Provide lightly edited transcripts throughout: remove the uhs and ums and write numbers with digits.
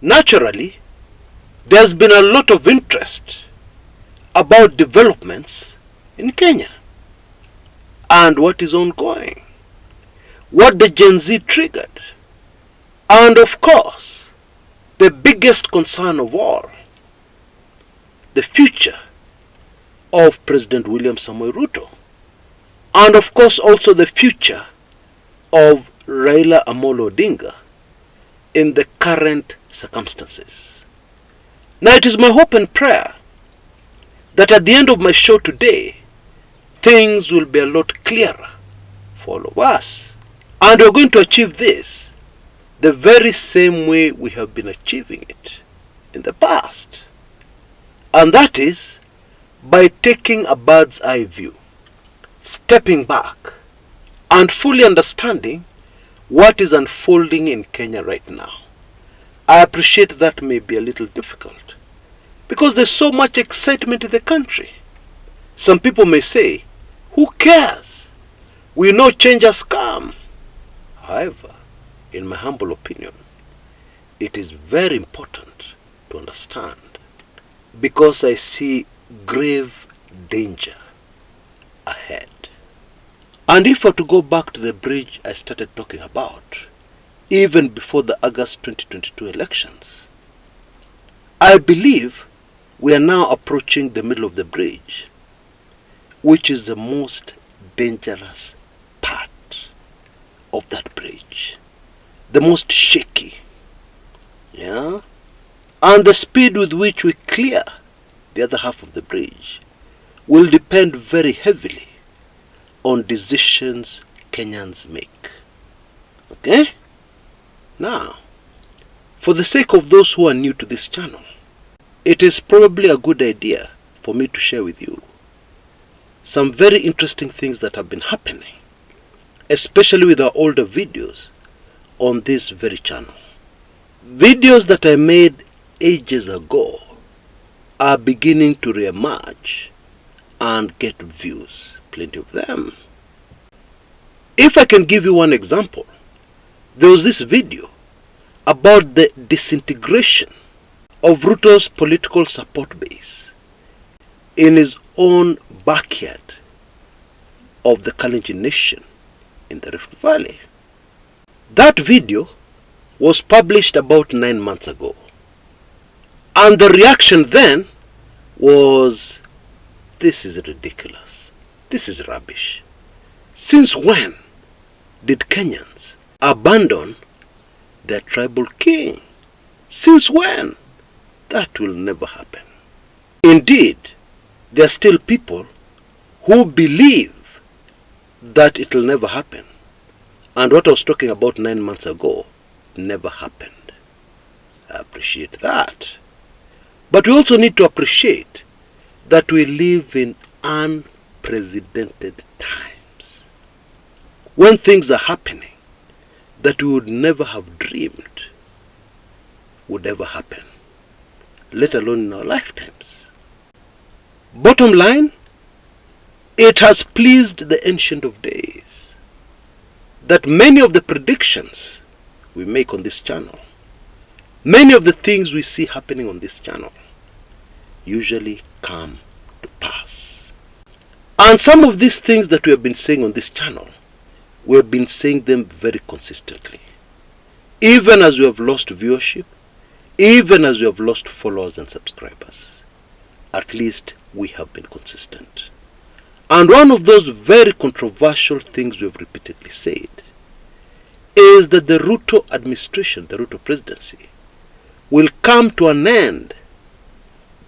Naturally, there's been a lot of interest about developments in Kenya and what is ongoing, what the Gen Z triggered, and of course, the biggest concern of all, the future of President William Samoei Ruto, and of course also the future of Raila Amolo Odinga in the current circumstances. Now it is my hope and prayer that at the end of my show today, things will be a lot clearer for all of us. And we're going to achieve this the very same way we have been achieving it in the past. And that is by taking a bird's eye view, stepping back, and fully understanding what is unfolding in Kenya right now. I appreciate that may be a little difficult because there's so much excitement in the country. Some people may say, who cares? We know change has come. However, in my humble opinion, it is very important to understand because I see grave danger ahead. And if I were to go back to the bridge I started talking about, even before the August 2022 elections, I believe we are now approaching the middle of the bridge, which is the most dangerous part of that bridge, the most shaky. Yeah? And the speed with which we clear the other half of the bridge will depend very heavily on decisions Kenyans make. Okay? Now, for the sake of those who are new to this channel, it is probably a good idea for me to share with you some very interesting things that have been happening, especially with our older videos on this very channel. Videos that I made ages ago are beginning to re-emerge and get views, plenty of them. If I can give you one example, there was this video about the disintegration of Ruto's political support base in his own backyard of the Kalenjin nation in the Rift Valley. That video was published about 9 months ago, and the reaction then was, this is ridiculous, this is rubbish. Since when did Kenyans abandon their tribal king? Since when? That will never happen. Indeed, there are still people who believe that it will never happen, and what I was talking about 9 months ago never happened. I appreciate that. But we also need to appreciate that we live in unprecedented times, when things are happening that we would never have dreamed would ever happen, let alone in our lifetimes. Bottom line, it has pleased the Ancient of Days that many of the predictions we make on this channel, many of the things we see happening on this channel, usually come to pass. And some of these things that we have been saying on this channel, we have been saying them very consistently. Even as we have lost viewership, even as we have lost followers and subscribers, at least we have been consistent. And one of those very controversial things we have repeatedly said is that the Ruto administration, the Ruto presidency, will come to an end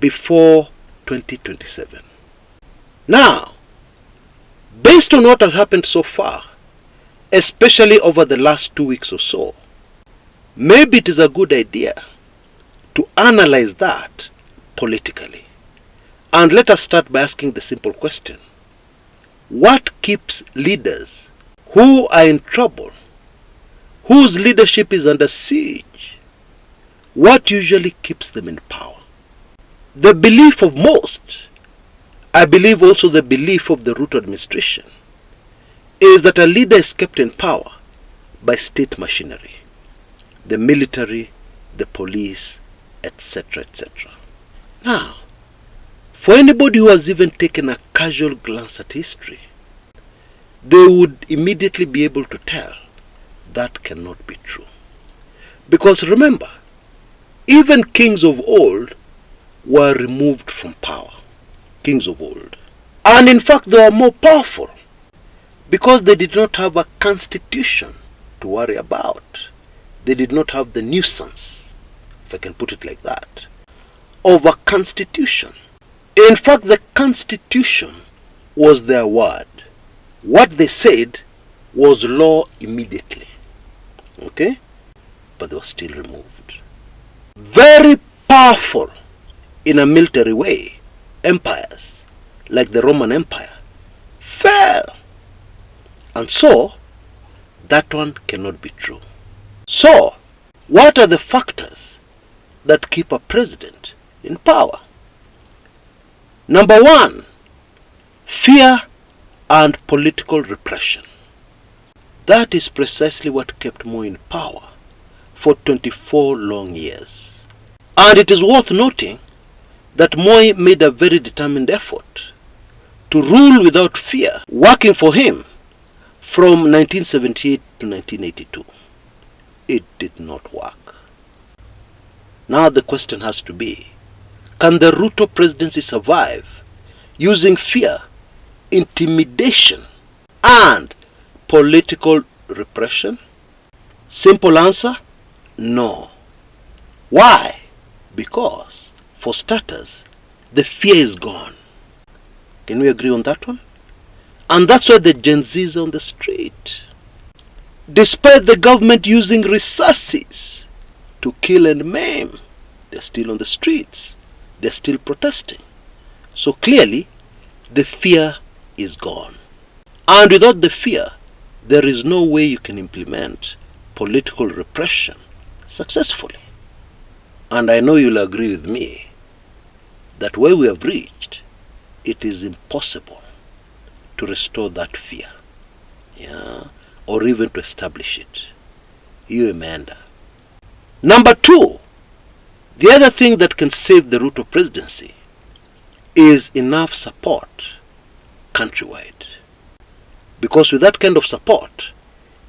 before 2027. Now, based on what has happened so far, especially over the last 2 weeks or so, maybe it is a good idea to analyze that politically. And let us start by asking the simple question: what keeps leaders who are in trouble, whose leadership is under siege, what usually keeps them in power? The belief of most, I believe also the belief of the Ruto administration, is that a leader is kept in power by state machinery, the military, the police, etc., etc. Now, for anybody who has even taken a casual glance at history, they would immediately be able to tell that cannot be true. Because remember, even kings of old were removed from power. Kings of old. And in fact, they were more powerful because they did not have a constitution to worry about. They did not have the nuisance, if I can put it like that, of a constitution. In fact, the constitution was their word. What they said was law immediately. Okay? But they were still removed. Very powerful in a military way empires, like the Roman Empire, fell. And so, that one cannot be true. So, what are the factors that keep a president in power? Number one, fear and political repression. That is precisely what kept Moi in power for 24 long years. And it is worth noting that Moi made a very determined effort to rule without fear, working for him from 1978 to 1982. It did not work. Now the question has to be, can the Ruto presidency survive using fear, intimidation, and political repression? Simple answer, no. Why? Because, for starters, the fear is gone. Can we agree on that one? And that's why the Gen Zs are on the street. Despite the government using resources to kill and maim, they're still on the streets. They're still protesting. So clearly, the fear is gone. And without the fear, there is no way you can implement political repression successfully. And I know you'll agree with me that where we have reached, it is impossible to restore that fear, or even to establish it. You Amanda. Number two, the other thing that can save the Ruto presidency is enough support countrywide. Because with that kind of support,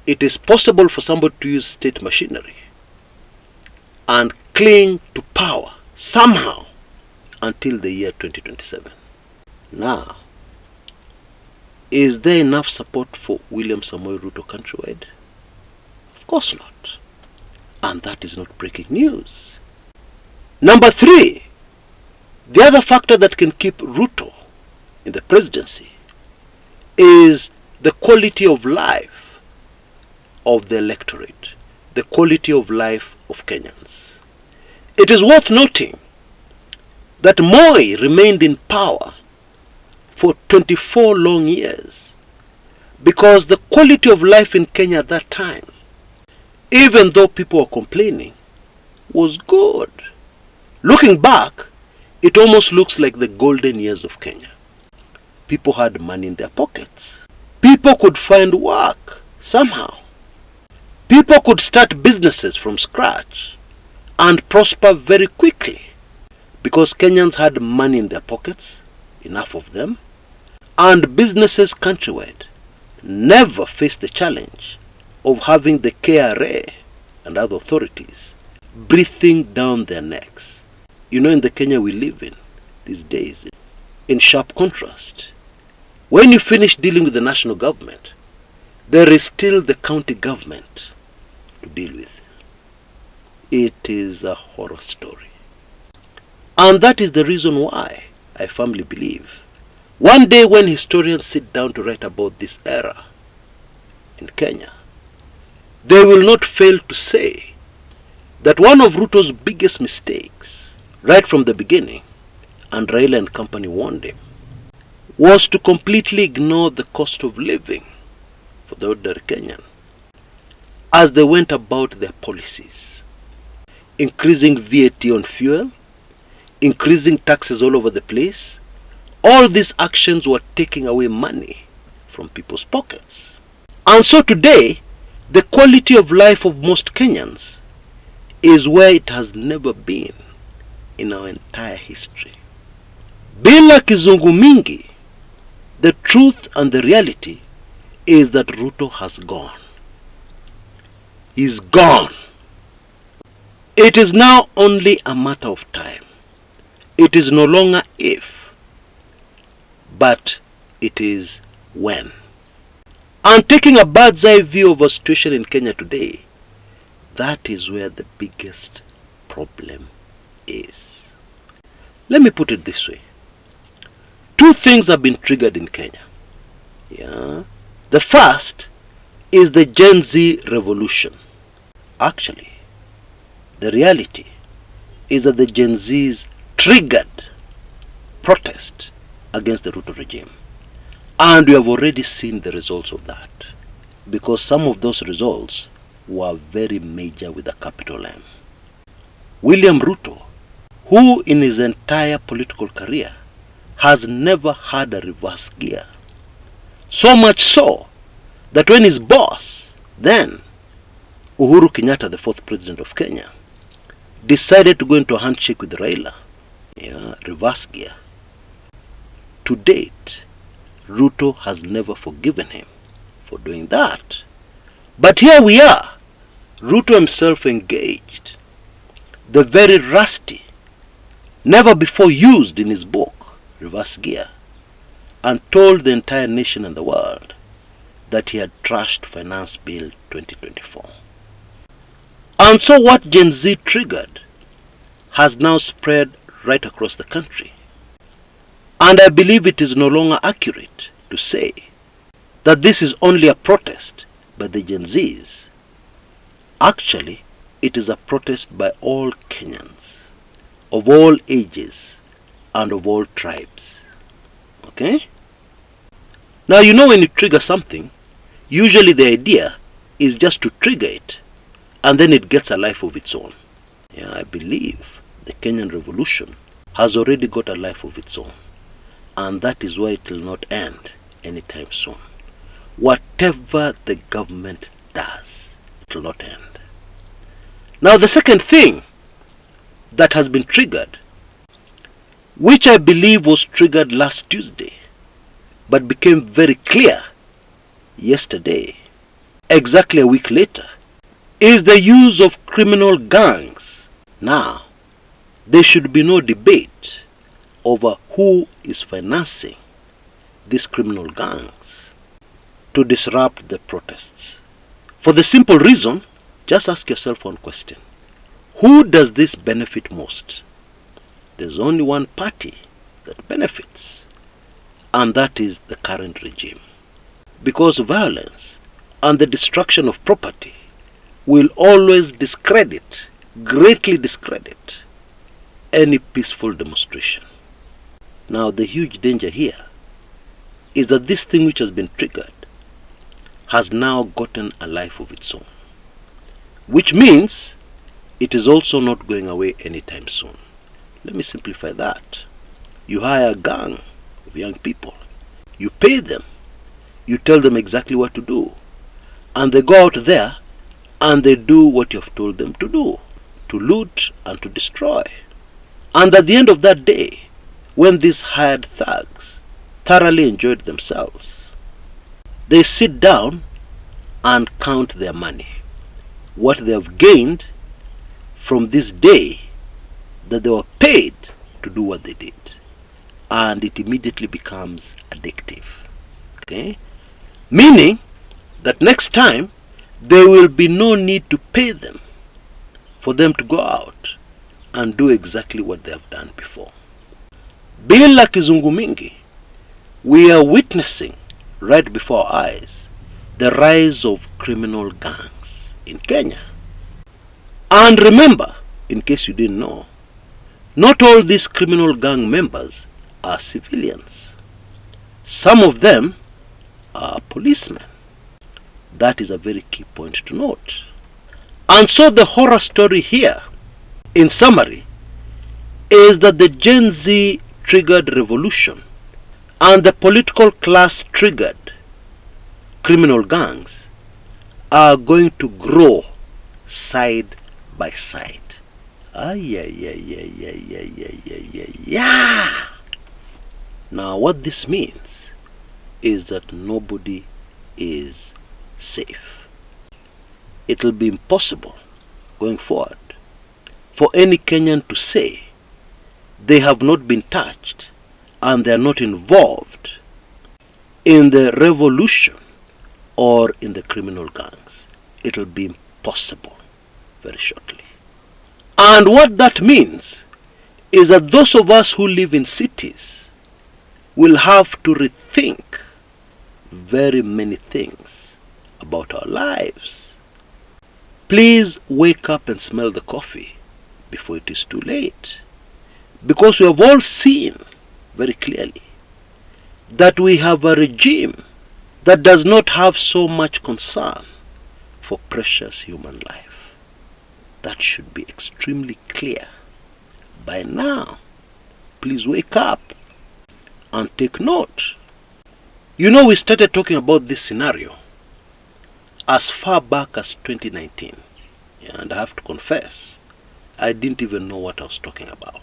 it is possible for somebody to use state machinery and cling to power somehow until the year 2027. Now, is there enough support for William Samoei Ruto countrywide? Of course not. And that is not breaking news. Number three, the other factor that can keep Ruto in the presidency is the quality of life of the electorate, the quality of life of Kenyans. It is worth noting that Moi remained in power for 24 long years because the quality of life in Kenya at that time, even though people were complaining, was good. Looking back, it almost looks like the golden years of Kenya. People had money in their pockets. People could find work somehow. People could start businesses from scratch and prosper very quickly because Kenyans had money in their pockets, enough of them, and businesses countrywide never faced the challenge of having the KRA and other authorities breathing down their necks. You know, in the Kenya we live in these days, in sharp contrast, when you finish dealing with the national government, there is still the county government to deal with. It is a horror story. And that is the reason why I firmly believe one day when historians sit down to write about this era in Kenya, they will not fail to say that one of Ruto's biggest mistakes right from the beginning, and Raila and company warned him, was to completely ignore the cost of living for the ordinary Kenyan as they went about their policies, increasing VAT on fuel, increasing taxes all over the place. All these actions were taking away money from people's pockets. And so today, the quality of life of most Kenyans is where it has never been in our entire history. Bila kizungu mingi, the truth and the reality is that Ruto has gone. He's gone. It is now only a matter of time. It is no longer if, but it is when. And taking a bird's eye view of a situation in Kenya today, that is where the biggest problem is. Let me put it this way. Two things have been triggered in Kenya. The first is the Gen Z revolution. Actually, the reality is that the Gen Zs triggered protest against the Ruto regime. And we have already seen the results of that, because some of those results were very major with a capital M. William Ruto, who in his entire political career has never had a reverse gear, so much so that when his boss, then Uhuru Kenyatta, the fourth president of Kenya, decided to go into a handshake with Raila, reverse gear, to date, Ruto has never forgiven him for doing that. But here we are, Ruto himself engaged the very rusty, never before used in his book, reverse gear, and told the entire nation and the world that he had trashed Finance Bill 2024. And so what Gen Z triggered has now spread right across the country. And I believe it is no longer accurate to say that this is only a protest by the Gen Zs. Actually, it is a protest by all Kenyans, of all ages and of all tribes. Okay? Now, when you trigger something, usually the idea is just to trigger it, and then it gets a life of its own. I believe the Kenyan revolution has already got a life of its own. And that is why it will not end anytime soon. Whatever the government does, it will not end. Now the second thing that has been triggered, which I believe was triggered last Tuesday, but became very clear yesterday, exactly a week later, is the use of criminal gangs. Now, there should be no debate over who is financing these criminal gangs to disrupt the protests. For the simple reason, just ask yourself one question. Who does this benefit most? There's only one party that benefits, and that is the current regime. Because violence and the destruction of property will always discredit, greatly discredit, any peaceful demonstration. Now the huge danger here is that this thing which has been triggered has now gotten a life of its own, which means it is also not going away anytime soon. Let me simplify that. You hire a gang of young people, you pay them, you tell them exactly what to do, and they go out there and they do what you have told them to do, to loot and to destroy. And at the end of that day, when these hired thugs thoroughly enjoyed themselves, they sit down and count their money, what they have gained from this day that they were paid to do what they did, and it immediately becomes addictive. Okay? Meaning that next time there will be no need to pay them for them to go out and do exactly what they have done before. Bila kizungu mingi, we are witnessing right before our eyes the rise of criminal gangs in Kenya. And remember, in case you didn't know, not all these criminal gang members are civilians. Some of them are policemen. That is a very key point to note. And so the horror story here, in summary, is that the Gen Z triggered revolution and the political class triggered criminal gangs are going to grow side by side. Yeah. Now what this means is that nobody is safe. It will be impossible going forward for any Kenyan to say they have not been touched and they are not involved in the revolution or in the criminal gangs. It will be impossible very shortly. And what that means is that those of us who live in cities will have to rethink very many things about our lives. Please wake up and smell the coffee before it is too late. Because we have all seen very clearly that we have a regime that does not have so much concern for precious human life. That should be extremely clear by now. Please wake up and take note. You know, we started talking about this scenario as far back as 2019. And I have to confess, I didn't even know what I was talking about.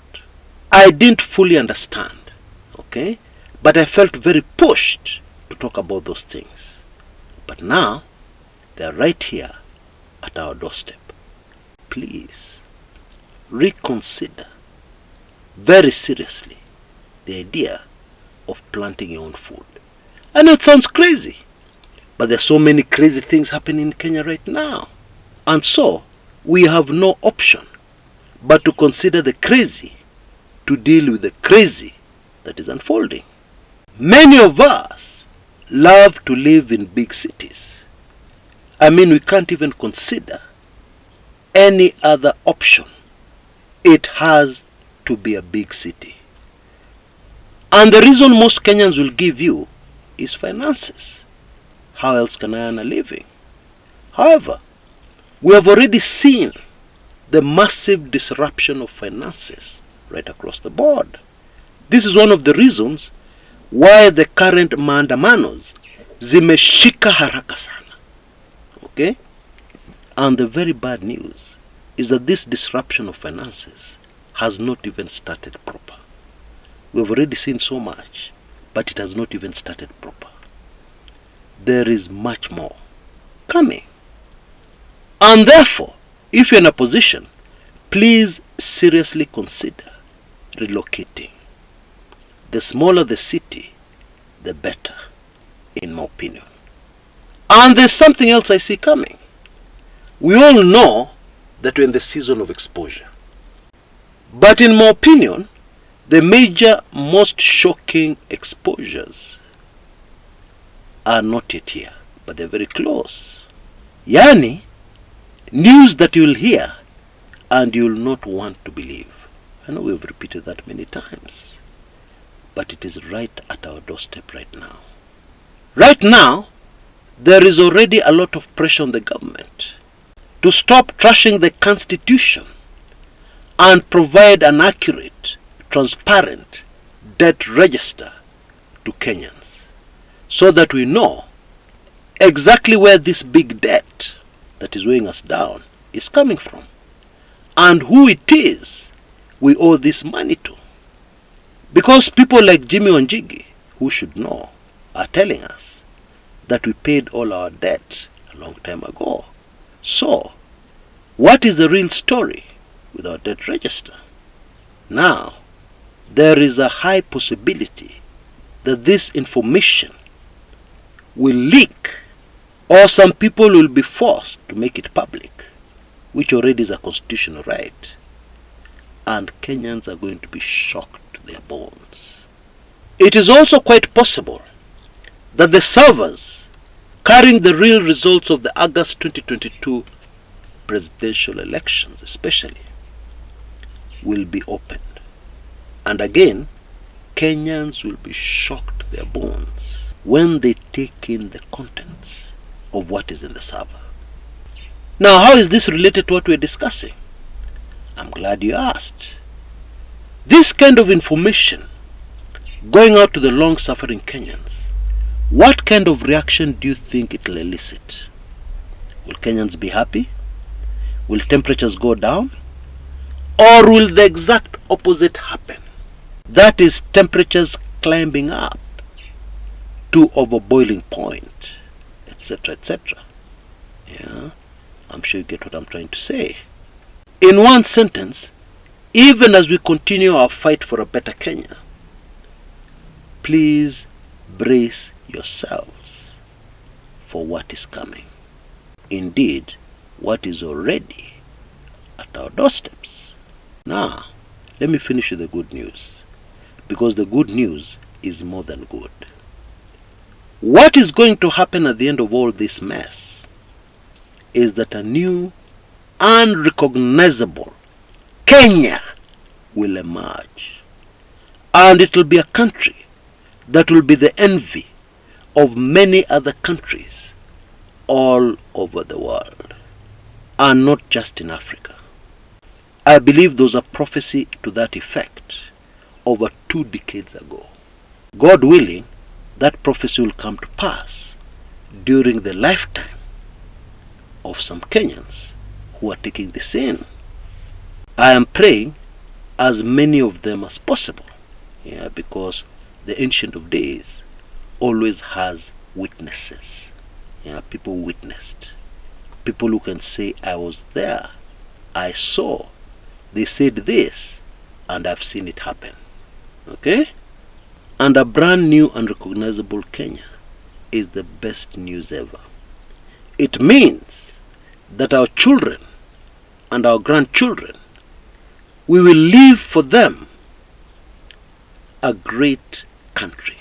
I didn't fully understand, okay? But I felt very pushed to talk about those things. But now, they are right here at our doorstep. Please, reconsider very seriously the idea of planting your own food. I know it sounds crazy, but there are so many crazy things happening in Kenya right now. And so, we have no option but to consider the crazy to deal with the crazy that is unfolding. Many of us love to live in big cities. I mean, we can't even consider any other option. It has to be a big city. And the reason most Kenyans will give you is finances. How else can I earn a living? However, we have already seen the massive disruption of finances right across the board. This is one of the reasons why the current maandamanos zimeshika haraka sana. Okay? And the very bad news is that this disruption of finances has not even started proper. We've already seen so much, but it has not even started proper. There is much more coming. And therefore, if you're in a position, please seriously consider relocating. The smaller the city, the better, in my opinion. And there's something else I see coming. We all know that we're in the season of exposure. But in my opinion, the major, most shocking exposures are not yet here, but they're very close. Yani, news that you'll hear and you'll not want to believe. I know we've repeated that many times, but it is right at our doorstep right now. Right now, there is already a lot of pressure on the government to stop trashing the Constitution and provide an accurate, transparent debt register to Kenyans, so that we know exactly where this big debt that is weighing us down is coming from and who it is we owe this money to. Because people like Jimmy Wanjigi, who should know, are telling us that we paid all our debt a long time ago. So, what is the real story with our debt register? Now, there is a high possibility that this information will leak, or some people will be forced to make it public, which already is a constitutional right. And Kenyans are going to be shocked to their bones. It is also quite possible that the servers carrying the real results of the August 2022 presidential elections especially will be opened. And again, Kenyans will be shocked to their bones when they take in the contents of what is in the server. Now, how is this related to what we're discussing? I'm glad you asked. This kind of information going out to the long-suffering Kenyans, what kind of reaction do you think it will elicit? Will Kenyans be happy? Will temperatures go down? Or will the exact opposite happen? That is, temperatures climbing up to overboiling point, etc., etc. Yeah, I'm sure you get what I'm trying to say. In one sentence, even as we continue our fight for a better Kenya, please brace yourselves for what is coming. Indeed, what is already at our doorsteps. Now, let me finish with the good news, because the good news is more than good. What is going to happen at the end of all this mess is that a new, unrecognizable Kenya will emerge. And it will be a country that will be the envy of many other countries all over the world, and not just in Africa. I believe there was a prophecy to that effect over 2 decades ago. God willing, that prophecy will come to pass during the lifetime of some Kenyans who are taking this in. I am praying as many of them as possible, because the Ancient of Days always has witnesses. People witnessed. People who can say, I was there, I saw, they said this, and I've seen it happen. Okay? And a brand new and recognizable Kenya is the best news ever. It means that our children and our grandchildren, we will leave for them a great country.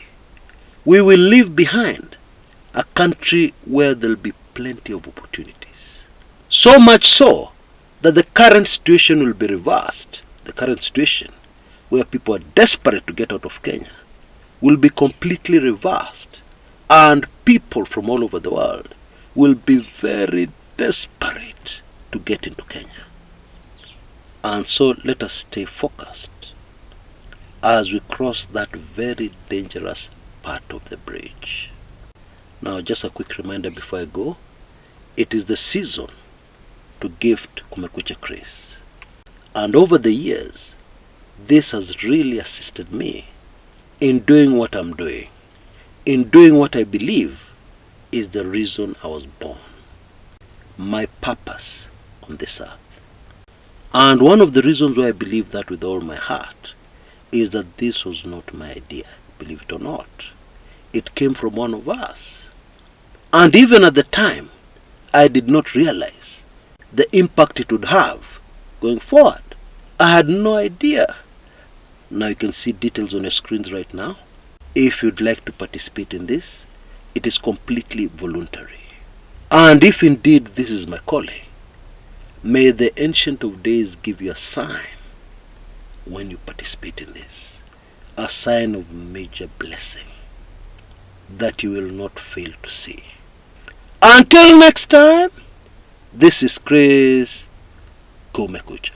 We will leave behind a country where there will be plenty of opportunities. So much so that the current situation will be reversed. The current situation where people are desperate to get out of Kenya will be completely reversed, and people from all over the world will be very desperate to get into Kenya. And so let us stay focused as we cross that very dangerous part of the bridge. Now, just a quick reminder before I go, it is the season to gift Kumekucha Chris. And over the years, this has really assisted me in doing what I'm doing, in doing what I believe is the reason I was born, my purpose on this earth. And one of the reasons why I believe that with all my heart is that this was not my idea, believe it or not. It came from one of us. And even at the time, I did not realize the impact it would have going forward. I had no idea. Now you can see details on your screens right now. If you'd like to participate in this, it is completely voluntary. And if indeed this is my calling, may the Ancient of Days give you a sign when you participate in this, a sign of major blessing that you will not fail to see. Until next time, this is Chris Kumekucha.